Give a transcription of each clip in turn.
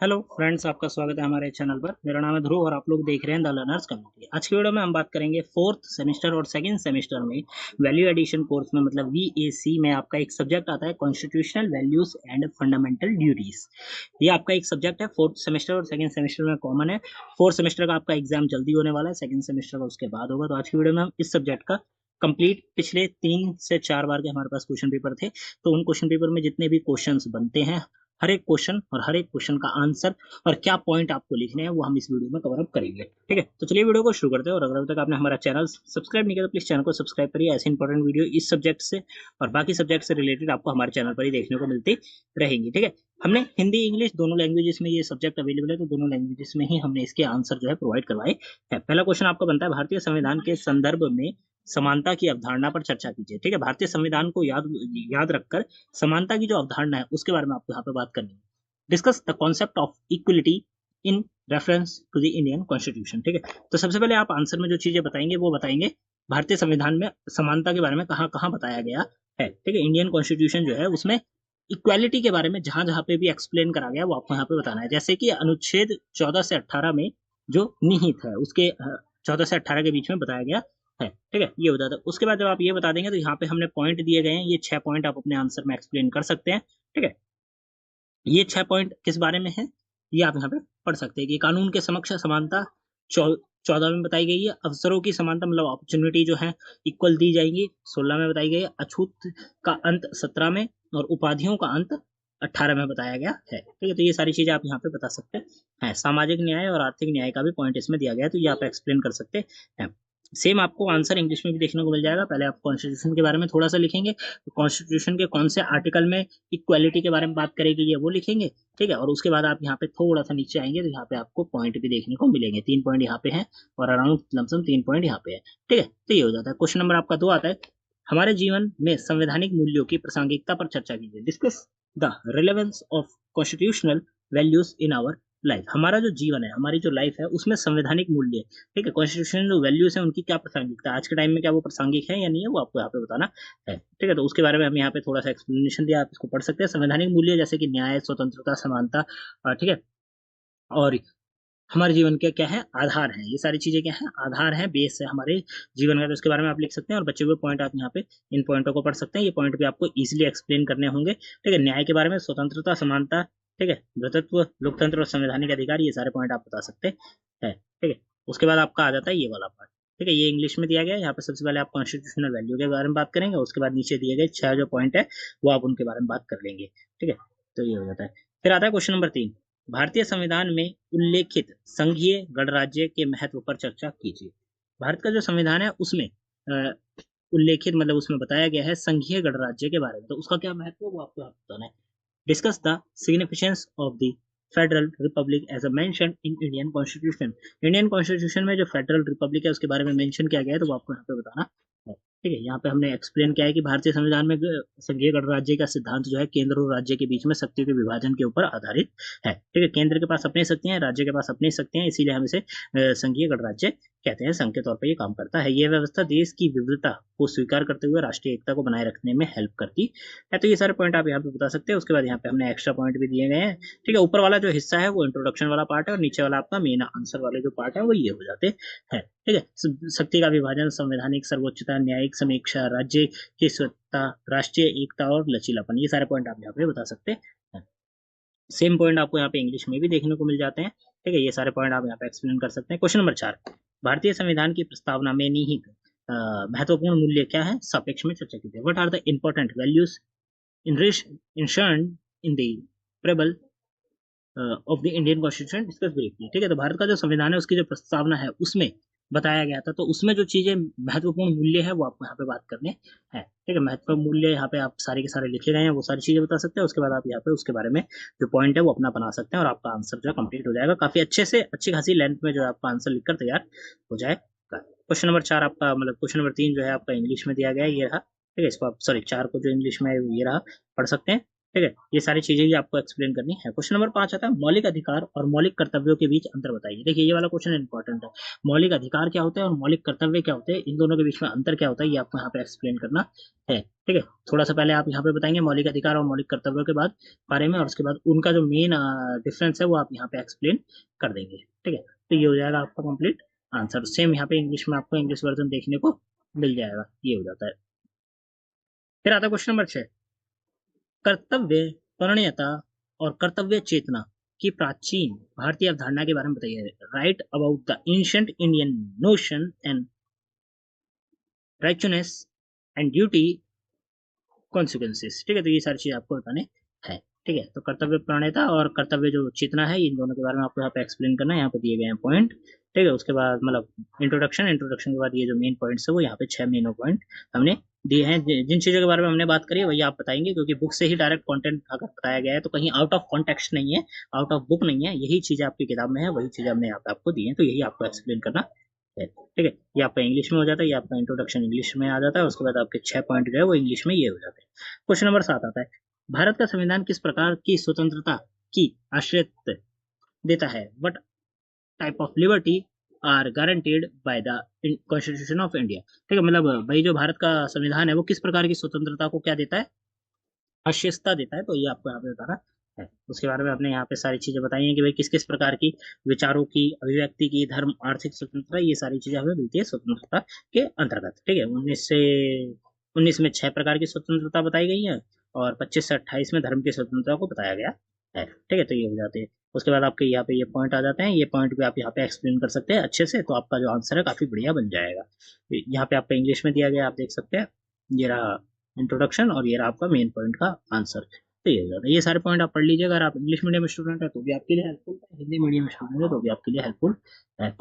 Hello friends, आपका स्वागत है हमारे चैनल पर। मेरा नाम है ध्रुव और आप लोग देख रहे हैं द लर्नर्स कम्युनिटी। आज की वीडियो में हम बात करेंगे फोर्थ सेमेस्टर और सेकंड सेमेस्टर में वैल्यू एडिशन कोर्स में, मतलब वीएसी में आपका एक सब्जेक्ट आता है constitutional values and fundamental duties. ये आपका एक सब्जेक्ट है, फोर्थ सेमेस्टर और सेकंड सेमेस्टर में कॉमन है। फोर्थ सेमेस्टर का आपका एग्जाम जल्दी होने वाला है, सेकंड सेमेस्टर का उसके बाद होगा। तो आज की वीडियो में हम इस सब्जेक्ट का कंप्लीट पिछले 3 से 4 बार के हमारे पास क्वेश्चन पेपर थे, तो उन क्वेश्चन पेपर में जितने भी क्वेश्चंस बनते हैं, हर एक क्वेश्चन और हर एक क्वेश्चन का आंसर और क्या पॉइंट आपको लिखने हैं वो हम इस वीडियो में कवर अप करेंगे। ठीक है, तो चलिए वीडियो को शुरू करते हैं। और अगर अभी तक आपने हमारा चैनल सब्सक्राइब नहीं किया तो प्लीज चैनल को सब्सक्राइब करिए। ऐसे इंपॉर्टेंट वीडियो इस सब्जेक्ट से और बाकी सब्जेक्ट से रिलेटेड आपको हमारे चैनल पर ही देखने को मिलती रहेंगी। ठीक है, हमने हिंदी इंग्लिश दोनों लैंग्वेजेस में ये सब्जेक्ट अवेलेबल है, तो दोनों लैंग्वेजेस में ही हमने इसके आंसर जो है प्रोवाइड करवाए हैं। पहला क्वेश्चन आपका बनता है, भारतीय संविधान के संदर्भ में समानता की अवधारणा पर चर्चा कीजिए। ठीक है, भारतीय संविधान को याद याद रखकर समानता की जो अवधारणा है उसके बारे में आपको यहाँ पे बात करनी है। Discuss the concept of equality in reference to the Indian constitution. ठीक है, तो सबसे पहले आप आंसर में जो चीजें बताएंगे वो बताएंगे भारतीय संविधान में समानता के बारे में कहाँ कहाँ बताया गया है। ठीक है, इंडियन कॉन्स्टिट्यूशन जो है उसमें इक्वालिटी के बारे में जहां जहां पे भी एक्सप्लेन करा गया वो आपको यहाँ पे बताना है। जैसे कि अनुच्छेद 14 से 18 में जो निहित है उसके 14 से 18 के बीच में बताया गया है। ठीक है, ये हो जाता है। उसके बाद जब आप ये बता देंगे तो यहाँ पे हमने पॉइंट दिए गए हैं, ये 6 पॉइंट आप अपने आंसर में एक्सप्लेन कर सकते हैं। ठीक है, ये 6 पॉइंट किस बारे में है ये आप यहाँ पे पढ़ सकते हैं कि कानून के समक्ष समानता 14 में बताई गई है, अवसरों की समानता मतलब अपॉर्चुनिटी जो है इक्वल दी जाएंगी 16 में बताई गई है, अछूत का अंत 17 में और उपाधियों का अंत 18 में बताया गया है। ठीक है, तो ये सारी चीजें आप यहाँ पे बता सकते हैं। सामाजिक न्याय और आर्थिक न्याय का भी पॉइंट इसमें दिया गया है, तो ये आप एक्सप्लेन कर सकते हैं। सेम आपको आंसर इंग्लिश में भी देखने को मिल जाएगा। पहले आप कॉन्स्टिट्यूशन के बारे में थोड़ा सा लिखेंगे, तो कॉन्स्टिट्यूशन के कौन से आर्टिकल में इक्वालिटी के बारे में बात करेगी ये वो लिखेंगे। ठीक है, और उसके बाद आप यहाँ पे थोड़ा सा नीचे आएंगे तो यहाँ पे आपको पॉइंट भी देखने को मिलेंगे। 3 पॉइंट यहाँ पे हैं और अराउंड लमसम 3 पॉइंट यहाँ पे है। ठीक है, तो ये हो जाता है। क्वेश्चन नंबर आपका 2 आता है, हमारे जीवन में संवैधानिक मूल्यों की प्रासंगिकता पर चर्चा कीजिए। Discuss the relevance of constitutional values in our life. हमारा जो जीवन है, हमारी जो लाइफ है उसमें संवैधानिक मूल्य, ठीक है, कॉन्स्टिट्यूशन जो वैल्यूज है उनकी क्या प्रासंगिकता है, आज के टाइम में क्या वो प्रासंगिक है या नहीं है वो आपको यहाँ पे बताना है। ठीक है, तो उसके बारे में हम यहाँ पे थोड़ा सा एक्सप्लेनेशन दिया, आप इसको पढ़ सकते हैं। संवैधानिक मूल्य जैसे कि न्याय, स्वतंत्रता, समानता, ठीक है, और हमारे जीवन के क्या है, आधार है। ये सारी चीजें क्या है, आधार है, बेस है हमारे जीवन का। तो इसके बारे में आप लिख सकते हैं और बचे हुए पॉइंट आप यहाँ पे इन पॉइंटों को पढ़ सकते हैं। ये पॉइंट भी आपको इजीली एक्सप्लेन करने होंगे। ठीक है, न्याय के बारे में स्वतंत्रता, समानता, ठीक है, भ्रातृत्व, लोकतंत्र और संवैधानिक अधिकार, ये सारे पॉइंट आप बता सकते हैं। ठीक है, उसके बाद आपका आ जाता है ये वाला पार्ट। ठीक है, ये इंग्लिश में दिया गया है। यहाँ पे सबसे पहले आप कॉन्स्टिट्यूशनल वैल्यू के बारे में बात करेंगे, उसके बाद नीचे दिए गए 6 जो पॉइंट है वो आप उनके बारे में बात कर लेंगे। ठीक है, तो ये हो जाता है। फिर आता है क्वेश्चन नंबर 3, भारतीय संविधान में उल्लेखित संघीय गणराज्य के महत्व पर चर्चा कीजिए। भारत का जो संविधान है उसमें उल्लेखित मतलब उसमें बताया गया है संघीय गणराज्य के बारे में, तो उसका क्या महत्व है वो आपको यहाँ बताना है। Discuss the significance of the federal republic as a mention in Indian constitution. Indian constitution में जो फेडरल रिपब्लिक है उसके बारे में मेंशन किया गया है, तो वो आपको यहाँ पे बताना है। ठीक है, यहाँ पे हमने एक्सप्लेन किया है कि भारतीय संविधान में संघीय गणराज्य का सिद्धांत जो है केंद्र और राज्य के बीच में शक्तियों के विभाजन के ऊपर आधारित है। ठीक है, केंद्र के पास अपनी शक्तियां हैं, राज्य के पास अपनी शक्तियां हैं, इसीलिए हम इसे संघीय गणराज्य कहते हैं। संघ के तौर पर ये काम करता है। ये व्यवस्था देश की विविधता को स्वीकार करते हुए राष्ट्रीय एकता को बनाए रखने में हेल्प करती है। तो ये सारे पॉइंट आप यहाँ पे बता सकते हैं। उसके बाद यहाँ पे हमने एक्स्ट्रा पॉइंट भी दिए गए हैं। ठीक है, ऊपर वाला जो हिस्सा है वो इंट्रोडक्शन वाला पार्ट है और नीचे वाला आपका मेन आंसर वाले जो पार्ट है वो ये हो जाते हैं। ठीक है, शक्ति का विभाजन, संवैधानिक सर्वोच्चता, न्यायिक समीक्षा, राज्य की स्वतंत्रता, राष्ट्रीय एकता और लचीलापन, ये सारे पॉइंट आप यहाँ पे बता सकते हैं। सेम पॉइंट आपको यहाँ पे इंग्लिश में भी देखने को मिल जाते हैं। ठीक है, ये सारे पॉइंट आप यहाँ पे एक्सप्लेन कर सकते हैं। क्वेश्चन नंबर 4, भारतीय संविधान की प्रस्तावना में निहित महत्वपूर्ण मूल्य क्या है, सापेक्ष में चर्चा कीजिए। What are the important values insured in the preamble of the Indian constitution, discuss briefly. ठीक है, तो भारत का जो संविधान है उसकी जो प्रस्तावना है उसमें बताया गया था, तो उसमें जो चीजें महत्वपूर्ण मूल्य है वो आपको यहाँ पे बात करने हैं। ठीक है, महत्वपूर्ण मूल्य यहाँ पे आप सारे के सारे लिखे गए हैं, वो सारी चीजें बता सकते हैं। उसके बाद आप यहाँ पे उसके बारे में जो पॉइंट है वो अपना बना सकते हैं और आपका आंसर जो है कंप्लीट हो जाएगा काफी अच्छे से, अच्छी खासी लेंथ में जो है आपका आंसर लिखकर तैयार हो जाएगा। क्वेश्चन नंबर 4 आपका मतलब क्वेश्चन नंबर 3 जो है आपका इंग्लिश में दिया गया है, ये रहा। ठीक है, इसको आप सॉरी 4 को जो इंग्लिश में ये रहा, पढ़ सकते हैं। ठीक है, ये सारी चीजें भी आपको एक्सप्लेन करनी है। क्वेश्चन नंबर 5 आता है मौलिक अधिकार और मौलिक कर्तव्यों के बीच अंतर बताइए। देखिए ये वाला क्वेश्चन इंपॉर्टेंट है। मौलिक अधिकार क्या होते हैं और मौलिक कर्तव्य क्या होते हैं, इन दोनों के बीच में अंतर क्या होता है, ये आपको यहाँ पे एक्सप्लेन करना है। ठीक है, थोड़ा सा पहले आप यहाँ पे बताएंगे मौलिक अधिकार और मौलिक कर्तव्यों के बाद बारे में, और उसके बाद उनका जो मेन डिफरेंस है वो आप यहाँ पे एक्सप्लेन कर देंगे। ठीक है, तो ये हो जाएगा आपका कंप्लीट आंसर। सेम यहाँ पे इंग्लिश में आपको इंग्लिश वर्जन देखने को मिल जाएगा, ये हो जाता है। फिर आता है क्वेश्चन नंबर 6, कर्तव्य परणीयता और कर्तव्य चेतना की प्राचीन भारतीय अवधारणा के बारे में बताइए। Right about the ancient Indian notion and richness and duty consequences. ठीक है, तो ये सारी चीज आपको बताने है। ठीक है, तो कर्तव्य प्रणेता और कर्तव्य जो चेतना है, इन दोनों के बारे में आपको यहाँ पे एक्सप्लेन करना है। यहाँ पे दिए गए हैं पॉइंट। ठीक है, उसके बाद मतलब इंट्रोडक्शन के बाद ये जो मेन पॉइंट्स है वो यहाँ पे 6 मेन पॉइंट हमने दिए हैं। जिन चीजों के बारे में हमने बात करी है वही आप बताएंगे, क्योंकि बुक से ही डायरेक्ट कंटेंट अगर बताया गया है तो कहीं आउट ऑफ कॉन्टेक्स्ट नहीं है, आउट ऑफ बुक नहीं है, यही चीजें आपकी किताब में है, वही चीजें हमने यहाँ पे आपको दी है, तो यही आपको एक्सप्लेन करना है। ठीक है, ये आपका इंग्लिश में हो जाता है, ये आपका इंट्रोडक्शन इंग्लिश में आ जाता है, उसके बाद आपके 6 पॉइंट जो है वो इंग्लिश में ये हो जाते हैं। क्वेश्चन नंबर 7 आता है भारत का संविधान किस प्रकार की स्वतंत्रता की आश्रित देता है। What type of liberty are guaranteed by the constitution of India. ठीक है, मतलब भाई जो भारत का संविधान है वो किस प्रकार की स्वतंत्रता को क्या देता है, आश्वस्तता देता है, तो ये आपको यहाँ पे बताना है। उसके बारे में आपने यहाँ पे सारी चीजें बताई हैं कि भाई किस किस प्रकार की विचारों की, अभिव्यक्ति की, धर्म, आर्थिक स्वतंत्रता, ये सारी चीजें हमें मिलती है स्वतंत्रता के अंतर्गत। ठीक है, 19 में 6 प्रकार की स्वतंत्रता बताई गई है और 25 से 28 में धर्म की स्वतंत्रता को बताया गया है। ठीक है, तो ये हो जाते हैं। उसके बाद आपके यहाँ पे ये पॉइंट आ जाते हैं, ये पॉइंट भी आप यहाँ पे एक्सप्लेन कर सकते हैं अच्छे से, तो आपका जो आंसर है काफी बढ़िया बन जाएगा। यहाँ पे आपका इंग्लिश में दिया गया, आप देख सकते हैं, ये रहा इंट्रोडक्शन और ये रहा आपका मेन पॉइंट का आंसर। तो ये हो जाता है। ये सारे पॉइंट आप पढ़ लीजिए। अगर आप इंग्लिश मीडियम स्टूडेंट है तो भी आपके लिए हेल्पफुल है, हिंदी मीडियम स्टूडेंट है तो भी आपके लिए हेल्पफुल है।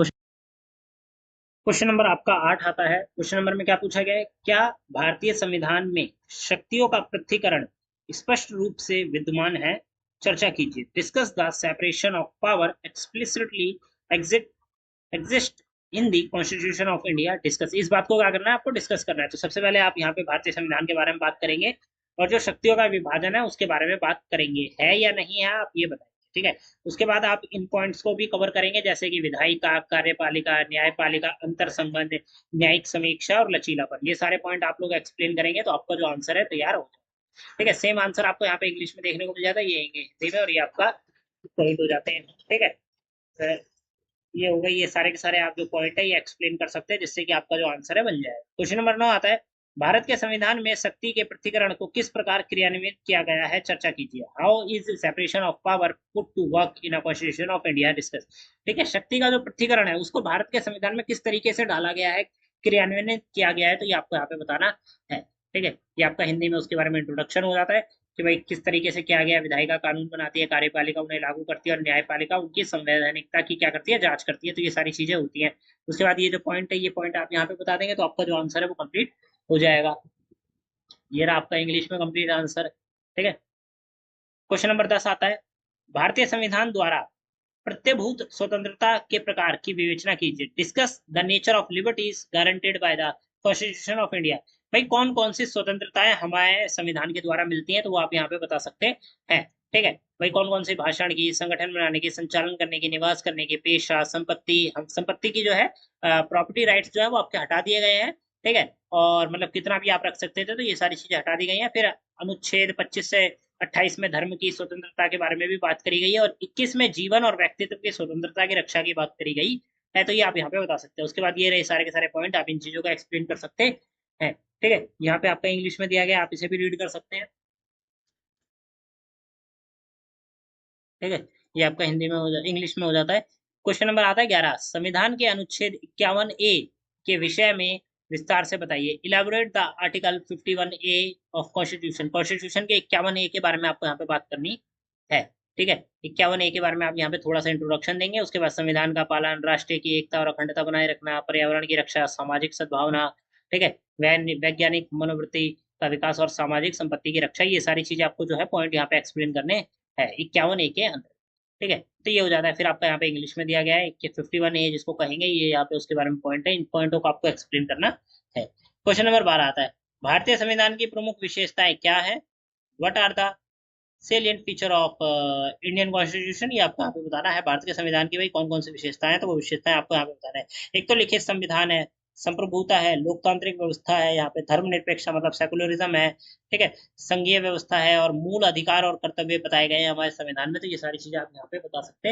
क्वेश्चन नंबर आपका 8 आता है। क्वेश्चन नंबर में क्या पूछा गया है, क्या भारतीय संविधान में शक्तियों का पृथक्करण स्पष्ट रूप से विद्यमान है, चर्चा कीजिए। Discuss the separation of power explicitly exist in the constitution of India. Discuss, इस बात को क्या करना है, आपको डिस्कस करना है। तो सबसे पहले आप यहाँ पे भारतीय संविधान के बारे में बात करेंगे और जो शक्तियों का विभाजन है उसके बारे में बात करेंगे, है या नहीं है आप ये बताएंगे। ठीक है, उसके बाद आप इन पॉइंट्स को भी कवर करेंगे, जैसे कि विधायिका, कार्यपालिका, न्यायपालिका, अंतर संबंध, न्यायिक समीक्षा और लचीलापन। ये सारे पॉइंट आप लोग एक्सप्लेन करेंगे तो आपका जो आंसर है तैयार हो जाएगा। ठीक है, सेम आंसर आपको यहाँ पे इंग्लिश में देखने को मिल जाता है, ये हिंदी में, और ये आपका पॉइंट हो जाते हैं। ठीक है, ये हो गई, ये सारे के सारे आप जो पॉइंट है ये एक्सप्लेन कर सकते हैं, जिससे कि आपका जो आंसर है बन जाए। क्वेश्चन नंबर 9 आता है भारत के संविधान में शक्ति के पृथक्करण को किस प्रकार क्रियान्वित किया गया है, चर्चा कीजिए। How is separation of power put to work in a constitution of India. Discuss. ठीक है, शक्ति का जो पृथक्करण है उसको भारत के संविधान में किस तरीके से डाला गया है, क्रियान्वित किया गया है, तो ये आपको यहाँ पे बताना है। ठीक है, ये आपका हिंदी में उसके बारे में इंट्रोडक्शन हो जाता है कि भाई किस तरीके से किया गया। विधायिका कानून बनाती है, कार्यपालिका उन्हें लागू करती है और न्यायपालिका उनकी संवैधानिकता की क्या करती है, जांच करती है। तो ये सारी चीजें होती हैं। उसके बाद ये जो पॉइंट है ये पॉइंट आप यहाँ पे बता देंगे तो आपका जो आंसर है वो कंप्लीट हो जाएगा। ये रहा आपका इंग्लिश में कंप्लीट आंसर। ठीक है, क्वेश्चन नंबर 10 आता है भारतीय संविधान द्वारा प्रत्यभूत स्वतंत्रता के प्रकार की विवेचना कीजिए। Discuss the nature of liberties guaranteed bye the constitution of India. भाई कौन कौन सी स्वतंत्रताएं हमारे संविधान के द्वारा मिलती हैं, तो वो आप यहाँ पे बता सकते हैं। ठीक है, भाई कौन कौन सी, भाषण की, संगठन बनाने की, संचालन करने की, निवास करने की, पेशा, संपत्ति, हम संपत्ति की जो है प्रॉपर्टी राइट्स जो है वो आपके हटा दिए गए हैं। ठीक है, और मतलब कितना भी आप रख सकते थे, तो ये सारी चीजें हटा दी गई हैं। फिर अनुच्छेद 25 से 28 में धर्म की स्वतंत्रता के बारे में भी बात करी गई है और 21 में जीवन और व्यक्तित्व की स्वतंत्रता की रक्षा की बात करी गई है। तो ये आप यहाँ पे बता सकते हैं। उसके बाद ये रहे सारे के सारे पॉइंट, आप इन चीजों का एक्सप्लेन कर सकते हैं। ठीक है, यहाँ पे आपका इंग्लिश में दिया गया, आप इसे भी रीड कर सकते हैं। ठीक है, ये आपका हिंदी में इंग्लिश में हो जाता है। क्वेश्चन नंबर आता है 11, संविधान के अनुच्छेद 51A के विषय में विस्तार से बताइए। Elaborate the article 51A of constitution. Constitution के 51A के बारे में आपको यहाँ पे बात करनी है। ठीक है, 51A के बारे में आप यहाँ पे थोड़ा सा इंट्रोडक्शन देंगे। उसके बाद संविधान का पालन, राष्ट्र की एकता और अखंडता बनाए रखना, पर्यावरण की रक्षा, सामाजिक सद्भावना, ठीक है, वैज्ञानिक मनोवृत्ति का विकास और सामाजिक संपत्ति की रक्षा, ये सारी चीजें आपको जो है पॉइंट यहाँ पे एक्सप्लेन करने है 51A के अंदर। ठीक है, तो ये हो जाता है। फिर आपका यहाँ पे इंग्लिश में दिया गया है कि 51A जिसको कहेंगे, ये यहाँ पे उसके बारे में पॉइंट है, इन पॉइंटों को आपको एक्सप्लेन करना है। क्वेश्चन नंबर 12 आता है भारतीय संविधान की प्रमुख विशेषताएं क्या है। What are the salient feature of Indian constitution, ये आपको यहाँ पे बताना है भारत के संविधान की भाई कौन कौन सी विशेषताएं हैं, तो वो विशेषताएं आपको यहाँ पे बताना है। एक तो लिखित संविधान है, संप्रभुता है, लोकतांत्रिक व्यवस्था है, यहाँ पे धर्मनिरपेक्ष मतलब सेकुलरिज्म है, ठीक है, संघीय व्यवस्था है, और मूल अधिकार और कर्तव्य बताए गए हैं हमारे संविधान में। तो ये सारी चीजें आप यहाँ पे बता सकते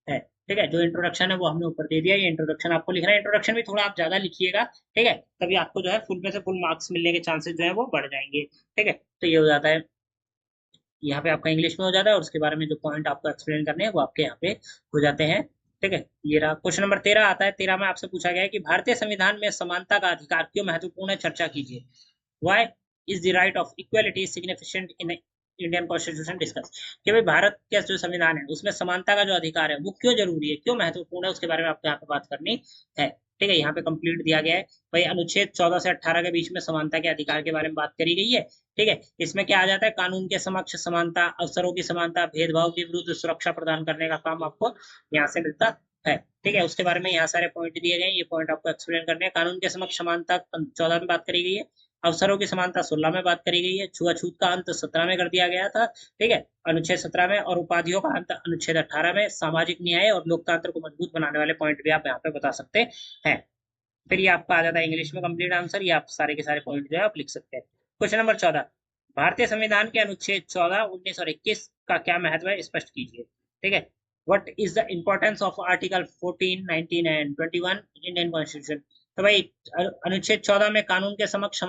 हैं, ठीक है। जो इंट्रोडक्शन है वो हमने ऊपर दे दिया, ये इंट्रोडक्शन आपको लिखना है। इंट्रोडक्शन भी थोड़ा आप ज्यादा लिखिएगा, ठीक है, तभी आपको जो है फुल में से फुल मार्क्स मिलने के चांसेस जो है वो बढ़ जाएंगे, ठीक है। तो ये हो जाता है, यहाँ पे आपका इंग्लिश में हो जाता है, और उसके बारे में जो पॉइंट आपको एक्सप्लेन करने हैं वो आपके यहाँ पे हो जाते हैं, ठीक है। ये रहा क्वेश्चन नंबर 13 आता है। 13 में आपसे पूछा गया है कि भारतीय संविधान में समानता का अधिकार क्यों महत्वपूर्ण है, चर्चा कीजिए। Why is the right of equality significant in Indian constitution, discuss. कि भाई भारत का जो संविधान है उसमें समानता का जो अधिकार है वो क्यों जरूरी है, क्यों महत्वपूर्ण है, उसके बारे में आपको यहाँ पे बात करनी है, ठीक है। यहाँ पे कंप्लीट दिया गया है भाई, अनुच्छेद 14 से 18 के बीच में समानता के अधिकार के बारे में बात करी गई है, ठीक है। इसमें क्या आ जाता है, कानून के समक्ष समानता, अवसरों की समानता, भेदभाव के विरुद्ध सुरक्षा प्रदान करने का काम आपको यहाँ से मिलता है, ठीक है। उसके बारे में यहाँ सारे पॉइंट दिए गए हैं, ये पॉइंट आपको एक्सप्लेन करने हैं। कानून के समक्ष समानता 14 में बात करी गई है, अवसरों की समानता 16 में बात करी गई है, छुआछूत का अंत 17 में कर दिया गया था, ठीक है, अनुच्छेद 17 में, और उपाधियों का अंत अनुच्छेद 18 में। सामाजिक न्याय और लोकतंत्र को मजबूत बनाने वाले पॉइंट भी आप यहाँ पे बता सकते हैं। फिर ये आपका आ जाता है इंग्लिश में कंप्लीट आंसर, ये आप सारे के सारे पॉइंट जो है आप लिख सकते हैं। क्वेश्चन नंबर 14, भारतीय संविधान के अनुच्छेद 14, 19 और 21 का क्या महत्व है, स्पष्ट कीजिए, ठीक है। What is the importance of article 14, 19 and 21 Indian constitution. तो भाई अनुच्छेद 14 में कानून के समक्ष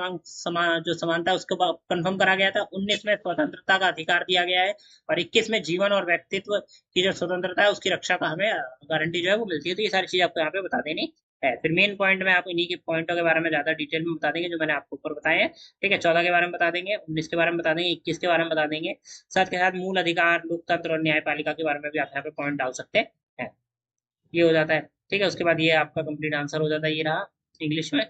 जो समानता है उसको कंफर्म करा गया था, 19 में स्वतंत्रता का अधिकार दिया गया है, और 21 में जीवन और व्यक्तित्व की जो स्वतंत्रता है उसकी रक्षा का हमें गारंटी जो है वो मिलती है। तो ये सारी चीजें आपको यहाँ पे बता देनी है। फिर मेन पॉइंट में आप इन्हीं के पॉइंटों के बारे में ज्यादा डिटेल में बता देंगे जो मैंने आपको ऊपर बताए हैं, ठीक है। 14 के बारे में बता देंगे, 19 के बारे में बता देंगे, 21 के बारे में बता देंगे, साथ के साथ मूल अधिकार, लोकतंत्र और न्यायपालिका के बारे में भी आप यहाँ पे पॉइंट डाल सकते हैं। ये हो जाता है, ठीक है। उसके बाद ये आपका कंप्लीट आंसर हो जाता है, ये रहा इंग्लिश में।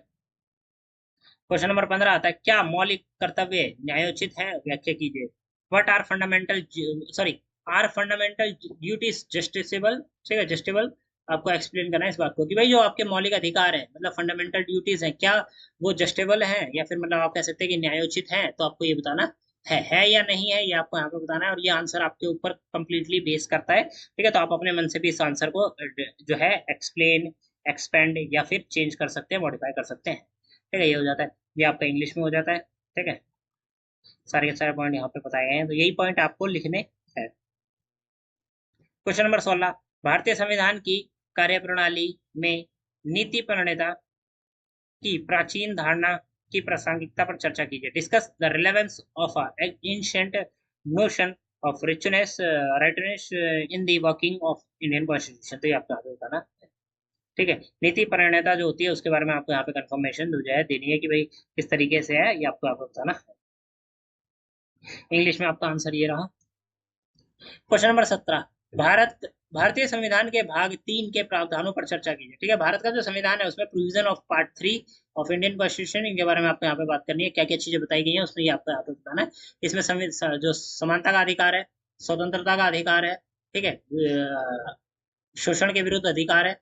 क्वेश्चन नंबर 15 आता है, क्या मौलिक कर्तव्य न्यायोचित है, व्याख्या कीजिए। What are fundamental, sorry, are fundamental duties justiciable, ठीक है, जस्टिबल। आपको एक्सप्लेन करना है इस बात को कि भाई जो आपके मौलिक अधिकार है मतलब फंडामेंटल ड्यूटीज हैं, क्या वो जस्टेबल हैं, या फिर मतलब आप कह सकते हैं कि न्यायोचित हैं। तो आपको ये बताना है या नहीं है, ये आपको यहाँ पे बताना है, और ये आंसर आपके ऊपर कंप्लीटली बेस करता है, ठीक है। तो आप अपने मन से भी इस आंसर को जो है एक्सप्लेन, एक्सपेंड या फिर चेंज कर सकते हैं, मॉडिफाई कर सकते हैं, ठीक है। ये हो जाता है, ये आपका इंग्लिश में हो जाता है, ठीक है। सारे के सारे पॉइंट यहाँ पे बताए गए हैं, तो यही पॉइंट आपको लिखने हैं। क्वेश्चन नंबर 16, भारतीय संविधान की कार्यप्रणाली में नीति प्रणेता की प्राचीन धारणा की प्रासंगिकता पर चर्चा कीजिए। Discuss the relevance of ancient notion of rightness in the working of Indian constitution. तो ये आपको आगे बताना, ठीक है। नीति प्रणेता जो होती है उसके बारे में आपको यहाँ पे कंफर्मेशन जो है देनी है कि भाई किस तरीके से है, ये आपको आपको बताना। इंग्लिश में आपका आंसर ये रहा। क्वेश्चन नंबर 17, भारतीय संविधान के भाग 3 के प्रावधानों पर चर्चा कीजिए, ठीक है। भारत का जो संविधान है उसमें provision of part 3 of Indian constitution, इनके बारे में आपको यहाँ पे बात करनी है, क्या क्या चीजें बताई गई हैं उसमें, ये आपको यहाँ पे बताना है। इसमें जो समानता का अधिकार है, स्वतंत्रता का अधिकार है, ठीक है, शोषण के विरुद्ध अधिकार है,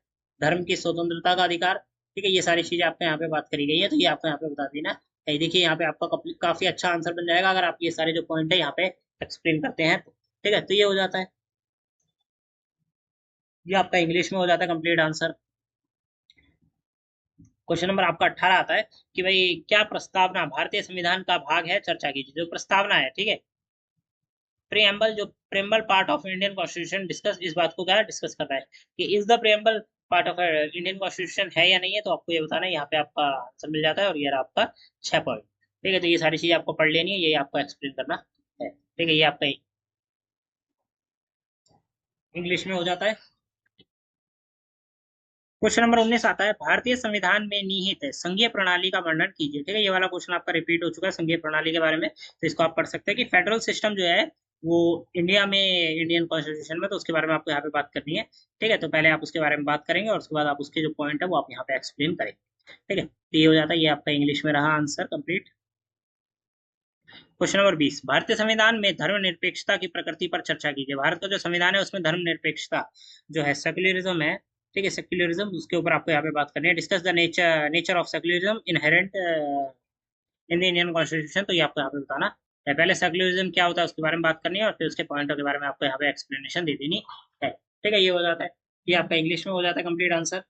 धर्म की स्वतंत्रता का अधिकार, ठीक है, ये सारी चीजें आपको यहाँ पे बात करी गई है, तो ये आपको यहाँ पे बता देना है। देखिए यहाँ पे आपका काफी अच्छा आंसर बन जाएगा अगर आप ये सारे जो पॉइंट है यहाँ पे एक्सप्लेन करते हैं, ठीक है। तो ये हो जाता है, ये आपका इंग्लिश में हो जाता है कंप्लीट आंसर। क्वेश्चन नंबर आपका 18 आता है कि भाई क्या प्रस्तावना भारतीय संविधान का भाग है, चर्चा कीजिए। जो प्रस्तावना है, ठीक है, प्रियम्बल, जो preamble part of Indian constitution, discuss, इस बात को क्या डिस्कस कर रहा है कि is the preamble part of Indian constitution है या नहीं है। तो आपको ये बताना है, यहाँ पे आपका आंसर मिल जाता है, और ये रहा आपका 6 पॉइंट, ठीक है। तो ये सारी चीजें आपको पढ़ लेनी है, ये आपको एक्सप्लेन करना है, ठीक है। ये आपका इंग्लिश में हो जाता है। क्वेश्चन नंबर 19 आता है, भारतीय संविधान में निहित है संघीय प्रणाली का वर्णन कीजिए, ठीक है। ये वाला क्वेश्चन आपका रिपीट हो चुका है संघीय प्रणाली के बारे में, तो इसको आप पढ़ सकते हैं कि फेडरल सिस्टम जो है वो इंडिया में, इंडियन कॉन्स्टिट्यूशन में, तो उसके बारे में आपको यहाँ पे बात करनी है, ठीक है। तो पहले आप उसके बारे में बात करेंगे और उसके बाद आप उसके जो पॉइंट है वो आप यहाँ पे एक्सप्लेन करेंगे, ठीक है। तो ये हो जाता है, ये आपका इंग्लिश में रहा आंसर कंप्लीट। क्वेश्चन नंबर 20, भारतीय संविधान में धर्मनिरपेक्षता की प्रकृति पर चर्चा कीजिए। भारत का जो संविधान है उसमें धर्मनिरपेक्षता जो है, सेक्युलरिज्म है, ठीक है, सेक्युलरिज्म, उसके ऊपर आपको यहाँ पे बात करनी है। Discuss the nature of secularism inherent in the Indian constitution. तो ये आपको यहाँ पे बताना पहले सेक्युलरिज्म क्या होता है उसके बारे में बात करनी है और फिर उसके पॉइंटों के बारे में आपको यहाँ पे एक्सप्लेनेशन दे देनी है। ठीक है, ये हो जाता है, ये आपका इंग्लिश में हो जाता है कंप्लीट आंसर।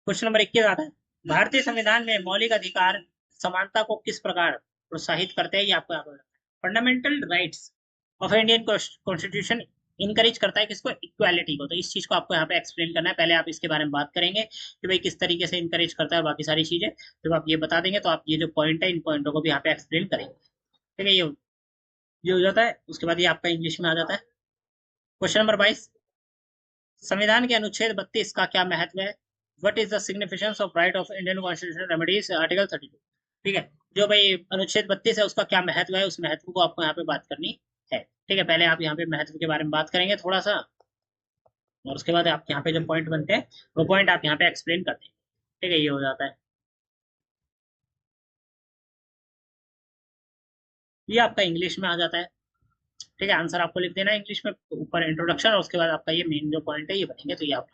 क्वेश्चन नंबर 21 आता है, भारतीय संविधान में मौलिक अधिकार समानता को किस प्रकार प्रोत्साहित करते हैं, ये आपको यहाँ पर fundamental rights of Indian constitution encourage करता है किसको, इक्वालिटी को। तो इस चीज को आपको यहाँ पे एक्सप्लेन करना है, पहले आप इसके बारे में बात करेंगे कि भाई किस तरीके से इनकरेज करता है, बाकी सारी चीजें जब आप ये बता देंगे तो आप ये जो पॉइंट है इन पॉइंटों को भी यहाँ पे एक्सप्लेन करेंगे। ठीक है, ये हो जाता है, उसके बाद ये आपका इंग्लिश में आ जाता है। क्वेश्चन नंबर 22, संविधान के अनुच्छेद 32 का क्या महत्व है, what is the significance of right of Indian constitution remedies, article 32। ठीक है, जो भाई अनुच्छेद 32 है उसका क्या महत्व है, उस महत्व को आपको यहाँ पे बात करनी है। ठीक है, पहले आप यहाँ पे महत्व के बारे में बात करेंगे थोड़ा सा, और उसके बाद आप यहाँ पे जो पॉइंट बनते हैं वो पॉइंट आप यहाँ पे एक्सप्लेन करते हैं। ठीक है, ये हो जाता है, ये आपका इंग्लिश में आ जाता है। ठीक है, आंसर आपको लिख देना है इंग्लिश में, ऊपर इंट्रोडक्शन और उसके बाद आपका ये मेन जो पॉइंट है ये बनेंगे, तो ये आप।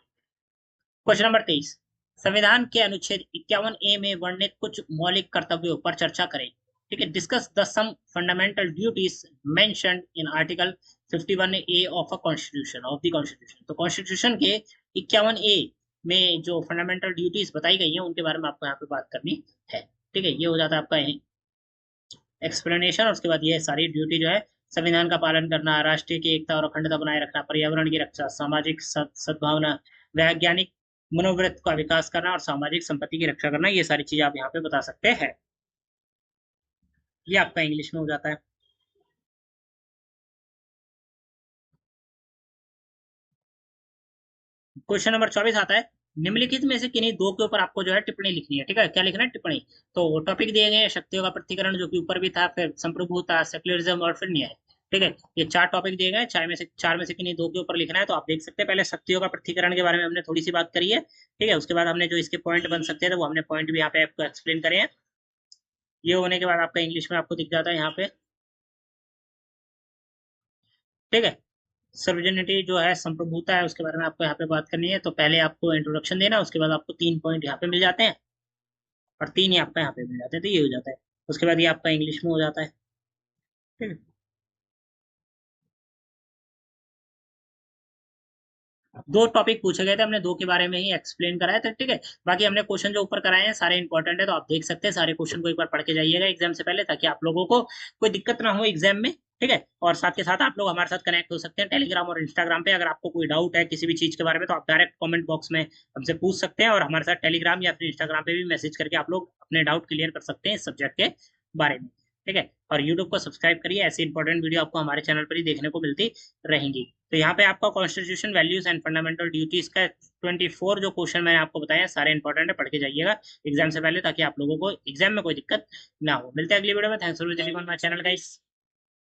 क्वेश्चन नंबर 23, संविधान के अनुच्छेद 51A में वर्णित कुछ मौलिक कर्तव्यों पर चर्चा करें। ठीक है, discuss the some fundamental duties mentioned in article 51A of a constitution of the constitution. तो कॉन्स्टिट्यूशन के 51A में जो फंडामेंटल ड्यूटीज बताई गई हैं उनके बारे में आपको यहाँ पे बात करनी है। ठीक है, ये हो जाता है आपका एक्सप्लेनेशन, और उसके बाद ये सारी ड्यूटी जो है, संविधान का पालन करना, राष्ट्रीय की एकता और अखंडता बनाए रखना, पर्यावरण की रक्षा, सामाजिक सद्भावना, वैज्ञानिक मनोवृत्ति का विकास करना और सामाजिक संपत्ति की रक्षा करना, ये सारी चीजें आप यहाँ पे बता सकते हैं। ये आपका इंग्लिश में हो जाता है। क्वेश्चन नंबर 24 आता है, निम्नलिखित में से किन्हीं दो के ऊपर आपको जो है टिप्पणी लिखनी है। ठीक है, क्या लिखना है, टिप्पणी। तो टॉपिक दिए गए हैं, शक्तियों का पृथ्वीकरण जो कि ऊपर भी था, फिर संप्रभुता, सेक्युलरिज्म और फिर न्याय। ठीक है, ये चार टॉपिक दिए गए हैं, चार में से किन्हीं दो के ऊपर लिखना है। तो आप देख सकते हैं, पहले शक्तियों का पृथ्वीकरण के बारे में हमने थोड़ी सी बात करी है। ठीक है, उसके बाद हमने जो इसके पॉइंट बन सकते हैं तो वो हमने पॉइंट भी यहाँ पे आपको एक्सप्लेन करे हैं। ये होने के बाद आपका इंग्लिश में आपको दिख जाता है यहाँ पे। ठीक है, सर्वजनिटी जो है, संप्रभुता है, उसके बारे में आपको यहाँ पे बात करनी है। तो पहले आपको इंट्रोडक्शन देना, उसके बाद आपको 3 पॉइंट यहाँ पे मिल जाते हैं और 3 ही आपका यहाँ पे मिल जाते हैं, तो ये हो जाता है। उसके बाद ये आपका इंग्लिश में हो जाता है। ठीक है, दो टॉपिक पूछे गए थे, हमने दो के बारे में ही एक्सप्लेन कराया था। ठीक है, बाकी हमने क्वेश्चन जो ऊपर कराए हैं सारे इंपॉर्टेंट है, तो आप देख सकते हैं सारे क्वेश्चन को एक बार पढ़ के जाइएगा एग्जाम से पहले, ताकि आप लोगों को कोई दिक्कत ना हो एग्जाम में। ठीक है, और साथ के साथ आप लोग हमारे साथ कनेक्ट हो सकते हैं टेलीग्राम और इंस्टाग्राम पे। अगर आपको कोई डाउट है किसी भी चीज के बारे में तो आप डायरेक्ट कमेंट बॉक्स में हमसे पूछ सकते हैं, और हमारे साथ टेलीग्राम या फिर इंस्टाग्राम पे भी मैसेज करके आप लोग अपने डाउट क्लियर कर सकते हैं इस सब्जेक्ट के बारे में। ठीक है, और यूट्यूब को सब्सक्राइब करिए, ऐसी इंपॉर्टेंट वीडियो आपको हमारे चैनल पर ही देखने को मिलती रहेंगी। तो यहाँ पे आपका constitution values and fundamental duties का 24 जो क्वेश्चन मैंने आपको बताया सारे इंपॉर्टेंट है, पढ़ के जाइएगा एग्जाम से पहले, ताकि आप लोगों को एग्जाम में कोई दिक्कत ना हो। मिलते हैं अगली वीडियो में। Thanks for visiting on my channel guys.